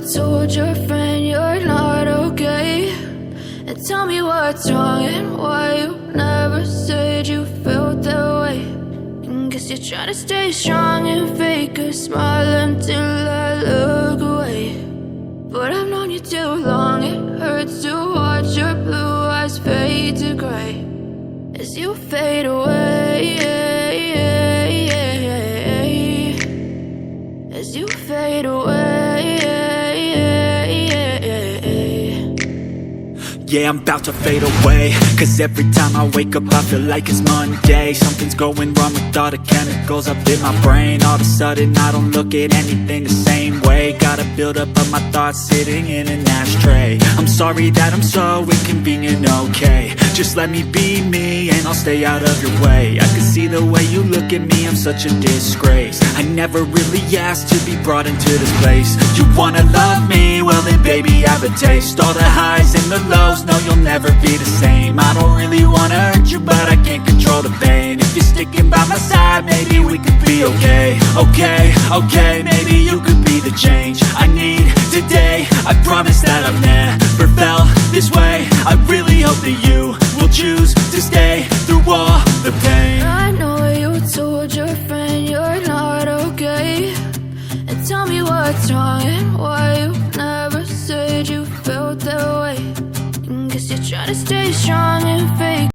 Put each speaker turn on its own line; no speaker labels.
told your friend you're not okay, and tell me what's wrong and why you never said you felt that way. And guess you're trying to stay strong and fake a smile until I look away. But I've known you too long, it hurts to watch your blue eyes fade to gray as you fade away, as you fade away.
Yeah, I'm about to fade away, cause every time I wake up I feel like it's Monday. Something's going wrong with all the chemicals up in my brain. All of a sudden I don't look at anything the same way. Got a buildup of my thoughts sitting in an ashtray. I'm sorry that I'm so inconvenient, okay. Just let me be me and I'll stay out of your way. I can see the way you look at me, I'm such a disgrace. I never really asked to be brought into this place. You wanna love me? Well then baby I have a taste. All the highs and the lows, no, you'll never be the same. I don't really wanna hurt you, but I can't control the pain. If you're sticking by my side, maybe we could be okay. Okay, maybe you could be the change I need today. I promise that I've never felt this way. I really hope that you will choose to stay through all the pain.
I know you told your friend you're not okay, and tell me what's wrong and why you never said you felt that way. Guess you're trying to stay strong and fake